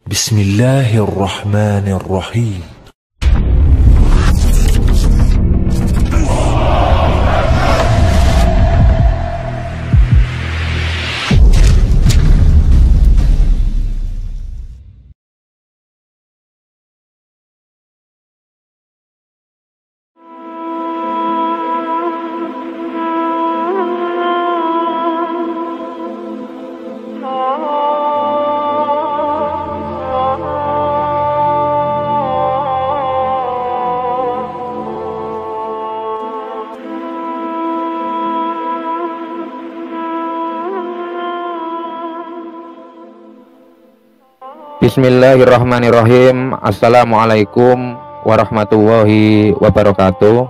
Bismillahirrahmanirrahim. Bismillahirrahmanirrahim. Assalamualaikum warahmatullahi wabarakatuh.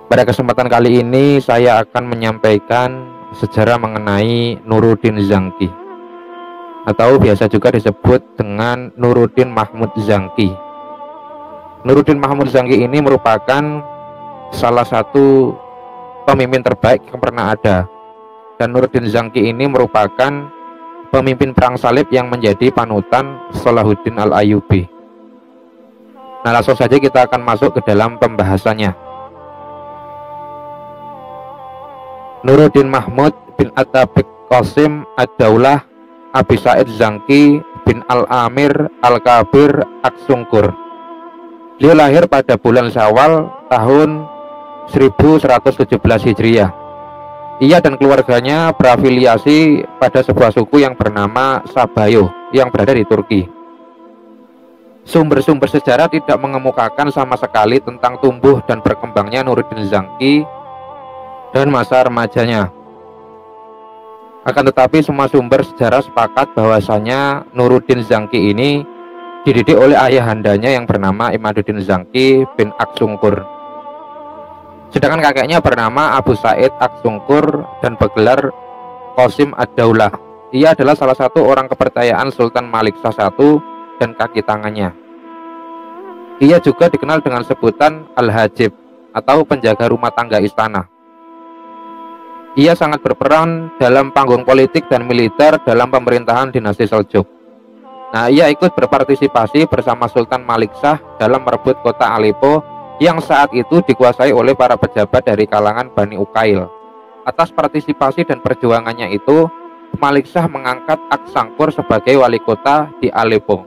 Pada kesempatan kali ini saya akan menyampaikan sejarah mengenai Nuruddin Zangki, atau biasa juga disebut dengan Nuruddin Mahmud Zangki. Nuruddin Mahmud Zangki ini merupakan salah satu pemimpin terbaik yang pernah ada, dan Nuruddin Zangki ini merupakan pemimpin perang salib yang menjadi panutan Salahuddin Al-Ayyubi. Nah, langsung saja kita akan masuk ke dalam pembahasannya. Nuruddin Mahmud bin Atabik Qasim Ad-Daulah Abi Said Zangki bin Al-Amir Al-Kabir Aksungkur. Beliau lahir pada bulan Syawal tahun 1117 Hijriah. Ia dan keluarganya berafiliasi pada sebuah suku yang bernama Sabayo yang berada di Turki. Sumber-sumber sejarah tidak mengemukakan sama sekali tentang tumbuh dan berkembangnya Nuruddin Zangki dan masa remajanya. Akan tetapi semua sumber sejarah sepakat bahwasanya Nuruddin Zangki ini dididik oleh ayahandanya yang bernama Imaduddin Zangki bin Aksungkur. Sedangkan kakeknya bernama Abu Said Aksungkur dan bergelar Qasim Ad-Daulah. Ia adalah salah satu orang kepercayaan Sultan Malik Shah I dan kaki tangannya. Ia juga dikenal dengan sebutan Al-Hajib atau penjaga rumah tangga istana. Ia sangat berperan dalam panggung politik dan militer dalam pemerintahan dinasti Seljuk. Nah, ia ikut berpartisipasi bersama Sultan Malik Shah dalam merebut kota Aleppo yang saat itu dikuasai oleh para pejabat dari kalangan Bani Uqail. Atas partisipasi dan perjuangannya itu, Malik Shah mengangkat Aksangkur sebagai wali kota di Aleppo.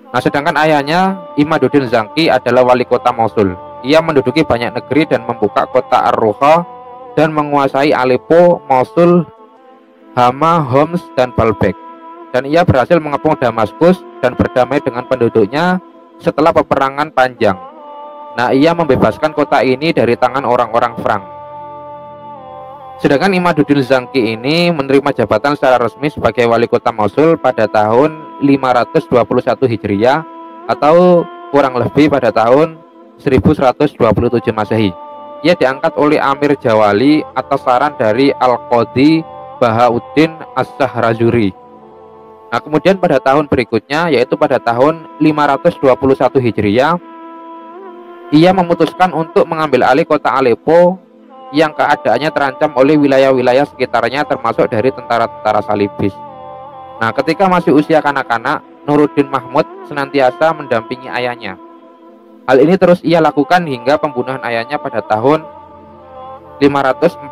Nah, sedangkan ayahnya Imaduddin Zangki adalah wali kota Mosul. Ia menduduki banyak negeri dan membuka kota Ar-Ruha dan menguasai Aleppo, Mosul, Hama, Homs, dan Baalbek. Dan ia berhasil mengepung Damaskus dan berdamai dengan penduduknya setelah peperangan panjang. Nah, ia membebaskan kota ini dari tangan orang-orang Frank. Sedangkan Imaduddin Zangki ini menerima jabatan secara resmi sebagai wali kota Mosul pada tahun 521 Hijriah atau kurang lebih pada tahun 1127 Masehi. Ia diangkat oleh Amir Jawali atas saran dari Al-Qadhi Bahauddin As-Sahrazuri. Nah, kemudian pada tahun berikutnya, yaitu pada tahun 521 Hijriah, ia memutuskan untuk mengambil alih kota Aleppo yang keadaannya terancam oleh wilayah-wilayah sekitarnya termasuk dari tentara-tentara salibis. Nah, ketika masih usia kanak-kanak, Nuruddin Mahmud senantiasa mendampingi ayahnya. Hal ini terus ia lakukan hingga pembunuhan ayahnya pada tahun 541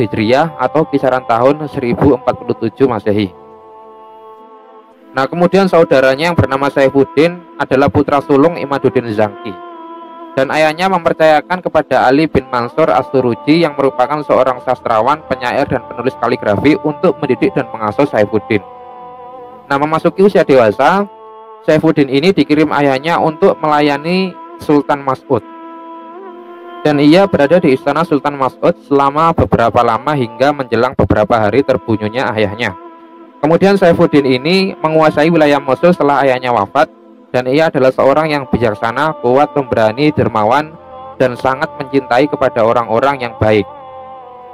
Hijriah atau kisaran tahun 1047 Masehi. Nah, kemudian saudaranya yang bernama Saifuddin adalah putra sulung Imaduddin Zangki. Dan ayahnya mempercayakan kepada Ali bin Mansur As-Suruji yang merupakan seorang sastrawan, penyair, dan penulis kaligrafi untuk mendidik dan mengasuh Saifuddin. Nah, memasuki usia dewasa, Saifuddin ini dikirim ayahnya untuk melayani Sultan Mas'ud. Dan ia berada di istana Sultan Mas'ud selama beberapa lama hingga menjelang beberapa hari terbunuhnya ayahnya. Kemudian Saifuddin ini menguasai wilayah Mosul setelah ayahnya wafat. Dan ia adalah seorang yang bijaksana, kuat, pemberani, dermawan, dan sangat mencintai kepada orang-orang yang baik.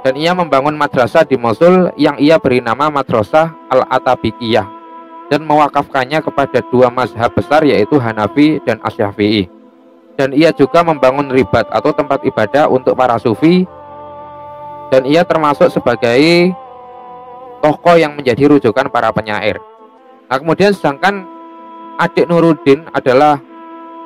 Dan ia membangun madrasah di Mosul yang ia beri nama Madrasah Al-Atabikiyah dan mewakafkannya kepada dua mazhab besar, yaitu Hanafi dan Asy-Syafi'i. Dan ia juga membangun ribat atau tempat ibadah untuk para sufi. Dan ia termasuk sebagai tokoh yang menjadi rujukan para penyair. Nah, kemudian sedangkan adik Nuruddin adalah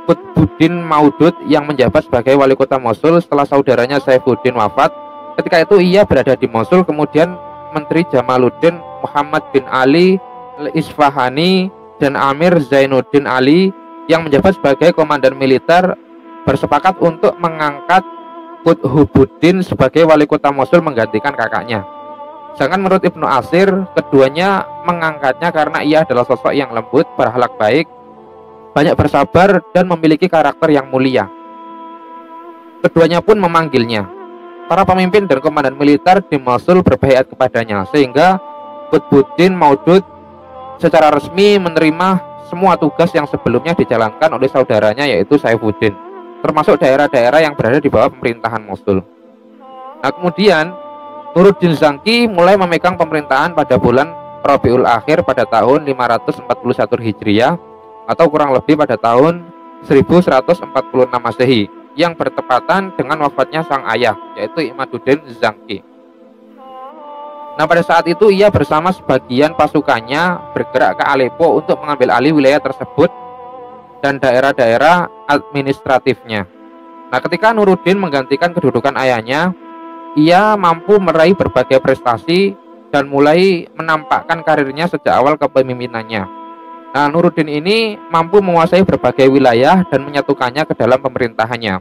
Qutbuddin Maudud yang menjabat sebagai wali kota Mosul setelah saudaranya Saifuddin wafat. Ketika itu ia berada di Mosul, kemudian Menteri Jamaluddin Muhammad bin Ali Al-Isfahani dan Amir Zainuddin Ali yang menjabat sebagai komandan militer bersepakat untuk mengangkat Qutbuddin sebagai wali kota Mosul menggantikan kakaknya. Sedangkan menurut Ibnu Asir, keduanya mengangkatnya karena ia adalah sosok yang lembut, berakhlak baik, banyak bersabar, dan memiliki karakter yang mulia. Keduanya pun memanggilnya. Para pemimpin dan komandan militer di Mosul berbaiat kepadanya, sehingga Qutbuddin Maudud secara resmi menerima semua tugas yang sebelumnya dijalankan oleh saudaranya, yaitu Saifuddin, termasuk daerah-daerah yang berada di bawah pemerintahan Mosul. Nah, kemudian Nuruddin Zangki mulai memegang pemerintahan pada bulan Rabiul Akhir pada tahun 541 Hijriah atau kurang lebih pada tahun 1146 Masehi yang bertepatan dengan wafatnya sang ayah, yaitu Imaduddin Zangki. Nah, pada saat itu ia bersama sebagian pasukannya bergerak ke Aleppo untuk mengambil alih wilayah tersebut dan daerah-daerah administratifnya. Nah, ketika Nuruddin menggantikan kedudukan ayahnya, ia mampu meraih berbagai prestasi dan mulai menampakkan karirnya sejak awal kepemimpinannya. Nah, Nuruddin ini mampu menguasai berbagai wilayah dan menyatukannya ke dalam pemerintahannya.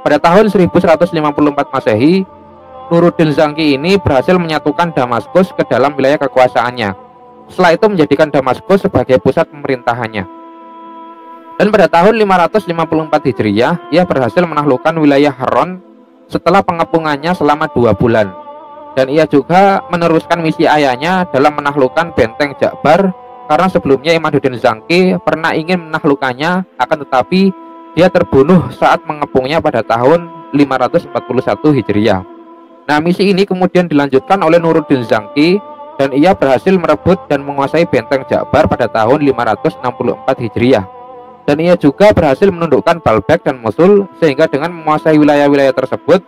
Pada tahun 1154 Masehi, Nuruddin Zangki ini berhasil menyatukan Damaskus ke dalam wilayah kekuasaannya. Setelah itu menjadikan Damaskus sebagai pusat pemerintahannya. Dan pada tahun 554 Hijriah, ia berhasil menaklukkan wilayah Haron setelah pengepungannya selama 2 bulan. Dan ia juga meneruskan misi ayahnya dalam menaklukkan benteng Jakbar, karena sebelumnya Imaduddin Zangki pernah ingin menaklukkannya, akan tetapi dia terbunuh saat mengepungnya pada tahun 541 Hijriah. Nah, misi ini kemudian dilanjutkan oleh Nuruddin Zangki dan ia berhasil merebut dan menguasai benteng Jakbar pada tahun 564 Hijriah. Dan ia juga berhasil menundukkan Baalbek dan Mosul, sehingga dengan menguasai wilayah-wilayah tersebut,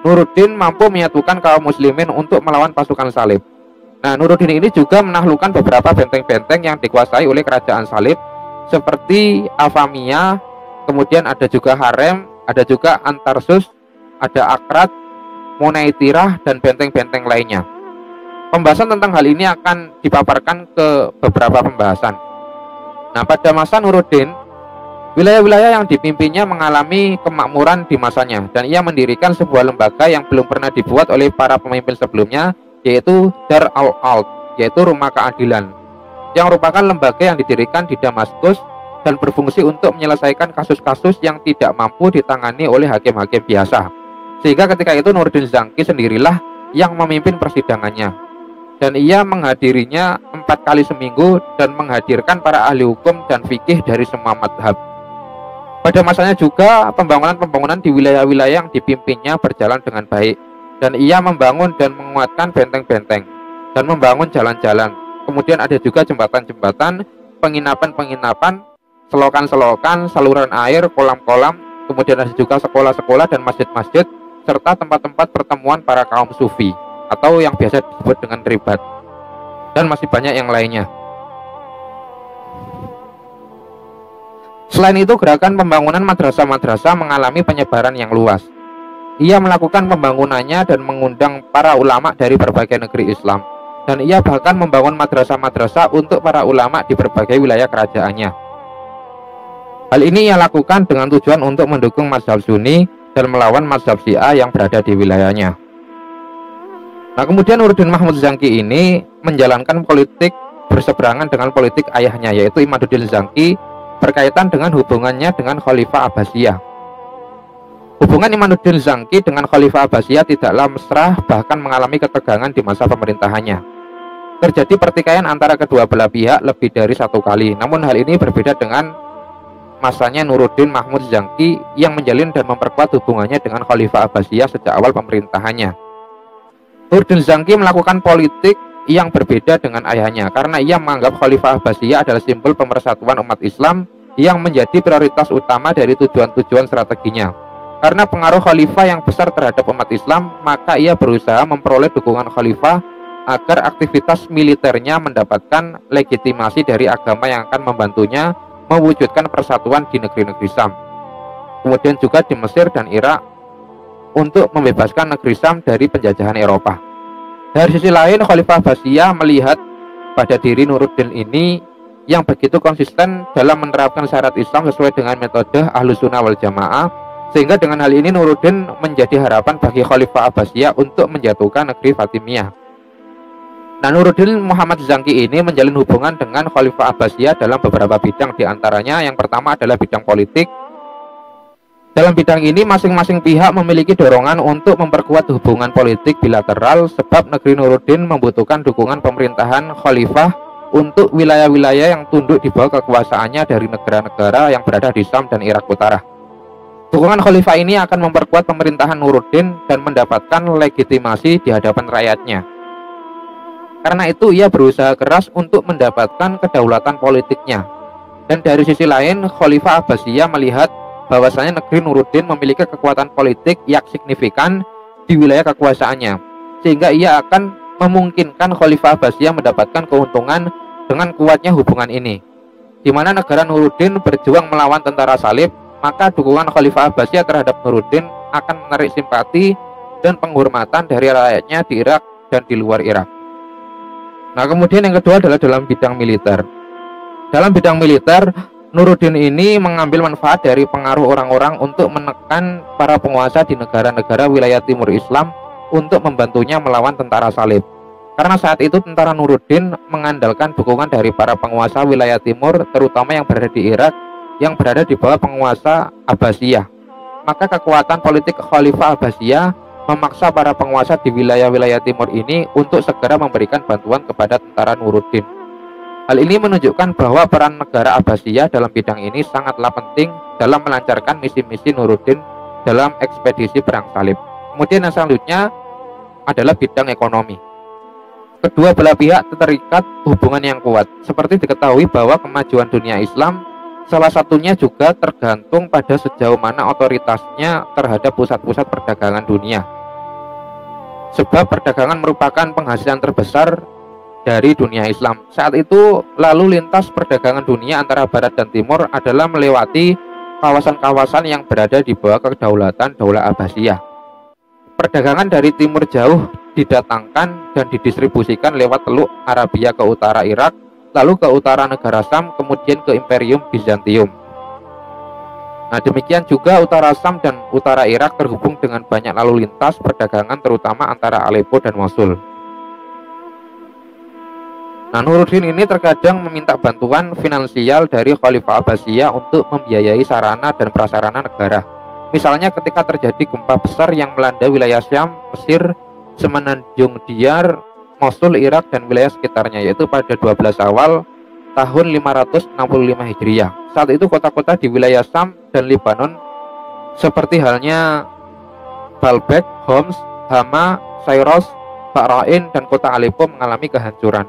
Nuruddin mampu menyatukan kaum muslimin untuk melawan pasukan salib. Nah, Nuruddin ini juga menaklukkan beberapa benteng-benteng yang dikuasai oleh kerajaan salib seperti Afamia, kemudian ada juga Harem, ada juga Antarsus, ada Akrat, Munaitirah, dan benteng-benteng lainnya. Pembahasan tentang hal ini akan dipaparkan ke beberapa pembahasan. Nah, pada masa Nuruddin, wilayah-wilayah yang dipimpinnya mengalami kemakmuran di masanya, dan ia mendirikan sebuah lembaga yang belum pernah dibuat oleh para pemimpin sebelumnya, yaitu Dar al-Ald, yaitu rumah keadilan, yang merupakan lembaga yang didirikan di Damaskus dan berfungsi untuk menyelesaikan kasus-kasus yang tidak mampu ditangani oleh hakim-hakim biasa. Sehingga ketika itu Nuruddin Zangki sendirilah yang memimpin persidangannya, dan ia menghadirinya 4 kali seminggu dan menghadirkan para ahli hukum dan fikih dari semua madhab. Pada masanya juga pembangunan-pembangunan di wilayah-wilayah yang dipimpinnya berjalan dengan baik, dan ia membangun dan menguatkan benteng-benteng dan membangun jalan-jalan. Kemudian ada juga jembatan-jembatan, penginapan-penginapan, selokan-selokan, saluran air, kolam-kolam, kemudian ada juga sekolah-sekolah dan masjid-masjid, serta tempat-tempat pertemuan para kaum sufi atau yang biasa disebut dengan ribat, dan masih banyak yang lainnya. Selain itu, gerakan pembangunan madrasah-madrasah mengalami penyebaran yang luas. Ia melakukan pembangunannya dan mengundang para ulama dari berbagai negeri Islam, dan ia bahkan membangun madrasah-madrasah untuk para ulama di berbagai wilayah kerajaannya. Hal ini ia lakukan dengan tujuan untuk mendukung mazhab Sunni dan melawan mazhab Syiah yang berada di wilayahnya. Nah, kemudian Nuruddin Mahmud Zangki ini menjalankan politik berseberangan dengan politik ayahnya, yaitu Imaduddin Zangki, berkaitan dengan hubungannya dengan Khalifah Abbasiyah. Hubungan Imaduddin Zangki dengan Khalifah Abbasiyah tidaklah mesra, bahkan mengalami ketegangan di masa pemerintahannya. Terjadi pertikaian antara kedua belah pihak lebih dari 1 kali. Namun hal ini berbeda dengan masanya Nuruddin Mahmud Zangki yang menjalin dan memperkuat hubungannya dengan Khalifah Abbasiyah sejak awal pemerintahannya. Nuruddin Zangki melakukan politik yang berbeda dengan ayahnya karena ia menganggap Khalifah Abbasiyah adalah simbol pemersatuan umat Islam yang menjadi prioritas utama dari tujuan-tujuan strateginya. Karena pengaruh khalifah yang besar terhadap umat Islam, maka ia berusaha memperoleh dukungan Khalifah agar aktivitas militernya mendapatkan legitimasi dari agama yang akan membantunya mewujudkan persatuan di negeri-negeri Syam. Kemudian juga di Mesir dan Irak untuk membebaskan negeri Syam dari penjajahan Eropa. Dari sisi lain, Khalifah Abbasiyah melihat pada diri Nuruddin ini yang begitu konsisten dalam menerapkan syariat Islam sesuai dengan metode Ahlus Sunnah wal Jamaah, sehingga dengan hal ini Nuruddin menjadi harapan bagi Khalifah Abbasiyah untuk menjatuhkan negeri Fatimiyah. Nah, Nuruddin Muhammad Zangki ini menjalin hubungan dengan Khalifah Abbasiyah dalam beberapa bidang, diantaranya yang pertama adalah bidang politik. Dalam bidang ini masing-masing pihak memiliki dorongan untuk memperkuat hubungan politik bilateral, sebab negeri Nuruddin membutuhkan dukungan pemerintahan Khalifah untuk wilayah-wilayah yang tunduk di bawah kekuasaannya dari negara-negara yang berada di Syam dan Irak Utara. Dukungan Khalifah ini akan memperkuat pemerintahan Nuruddin dan mendapatkan legitimasi di hadapan rakyatnya. Karena itu ia berusaha keras untuk mendapatkan kedaulatan politiknya. Dan dari sisi lain, Khalifah Abbasiyah melihat bahwasanya negeri Nuruddin memiliki kekuatan politik yang signifikan di wilayah kekuasaannya, sehingga ia akan memungkinkan Khalifah Abbasiyah mendapatkan keuntungan dengan kuatnya hubungan ini. Di mana negara Nuruddin berjuang melawan tentara salib, maka dukungan Khalifah Abbasiyah terhadap Nuruddin akan menarik simpati dan penghormatan dari rakyatnya di Irak dan di luar Irak. Nah, kemudian yang kedua adalah dalam bidang militer. Dalam bidang militer, Nuruddin ini mengambil manfaat dari pengaruh orang-orang untuk menekan para penguasa di negara-negara wilayah timur Islam untuk membantunya melawan tentara salib. Karena saat itu tentara Nuruddin mengandalkan dukungan dari para penguasa wilayah timur, terutama yang berada di Irak, yang berada di bawah penguasa Abbasiyah. Maka kekuatan politik Khalifah Abbasiyah memaksa para penguasa di wilayah-wilayah timur ini untuk segera memberikan bantuan kepada tentara Nuruddin. Hal ini menunjukkan bahwa peran negara Abbasiyah dalam bidang ini sangatlah penting dalam melancarkan misi-misi Nuruddin dalam ekspedisi perang salib. Kemudian yang selanjutnya adalah bidang ekonomi. Kedua belah pihak terikat hubungan yang kuat. Seperti diketahui bahwa kemajuan dunia Islam salah satunya juga tergantung pada sejauh mana otoritasnya terhadap pusat-pusat perdagangan dunia. Sebab perdagangan merupakan penghasilan terbesar dari dunia Islam. Saat itu lalu lintas perdagangan dunia antara barat dan timur adalah melewati kawasan-kawasan yang berada di bawah kedaulatan Daulah Abbasiyah. Perdagangan dari timur jauh didatangkan dan didistribusikan lewat Teluk Arabia ke utara Irak, lalu ke utara negara Syam, kemudian ke Imperium Bizantium. Nah, demikian juga utara Syam dan utara Irak terhubung dengan banyak lalu lintas perdagangan, terutama antara Aleppo dan Mosul. Nah, Nuruddin ini terkadang meminta bantuan finansial dari Khalifah Abbasiyah untuk membiayai sarana dan prasarana negara. Misalnya ketika terjadi gempa besar yang melanda wilayah Syam, Mesir, Semenanjung Diyar, Mosul, Irak, dan wilayah sekitarnya, yaitu pada 12 Awal tahun 565 Hijriah. Saat itu kota-kota di wilayah Syam dan Lebanon seperti halnya Baalbek, Homs, Hama, Sayros, Bahrain, dan kota Aleppo mengalami kehancuran.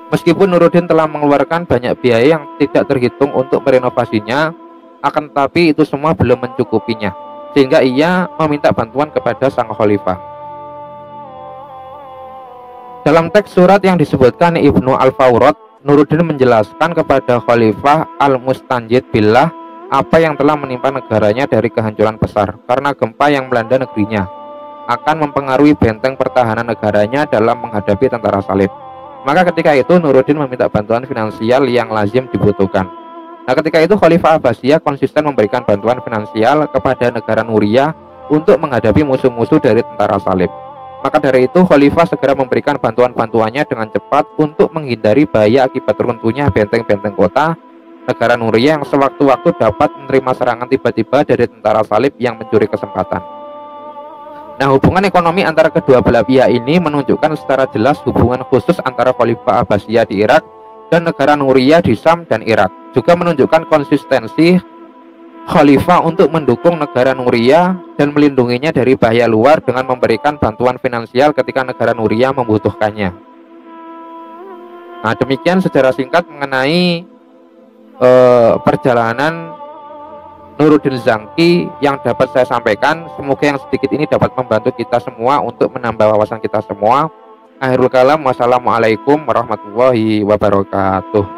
Meskipun Nuruddin telah mengeluarkan banyak biaya yang tidak terhitung untuk merenovasinya, akan tetapi itu semua belum mencukupinya, sehingga ia meminta bantuan kepada sang khalifah. Dalam teks surat yang disebutkan Ibnu Al-Fawrad, Nuruddin menjelaskan kepada Khalifah Al-Mustanjid Billah apa yang telah menimpa negaranya dari kehancuran besar karena gempa yang melanda negerinya akan mempengaruhi benteng pertahanan negaranya dalam menghadapi tentara salib. Maka ketika itu Nuruddin meminta bantuan finansial yang lazim dibutuhkan. Nah, ketika itu Khalifah Abbasiyah konsisten memberikan bantuan finansial kepada negara Nuriyah untuk menghadapi musuh-musuh dari tentara salib. Maka dari itu Khalifah segera memberikan bantuan-bantuannya dengan cepat untuk menghindari bahaya akibat runtuhnya benteng-benteng kota negara Nuriyah yang sewaktu-waktu dapat menerima serangan tiba-tiba dari tentara salib yang mencuri kesempatan. Nah, hubungan ekonomi antara kedua belah pihak ini menunjukkan secara jelas hubungan khusus antara Khalifah Abbasiyah di Irak dan negara Nuriyah di Syam dan Irak. Juga menunjukkan konsistensi Khalifah untuk mendukung negara Nuriyah dan melindunginya dari bahaya luar dengan memberikan bantuan finansial ketika negara Nuriyah membutuhkannya. Nah, demikian secara singkat mengenai perjalanan Nuruddin Zangki yang dapat saya sampaikan. Semoga yang sedikit ini dapat membantu kita semua untuk menambah wawasan kita semua. Akhirul kalam, wassalamualaikum warahmatullahi wabarakatuh.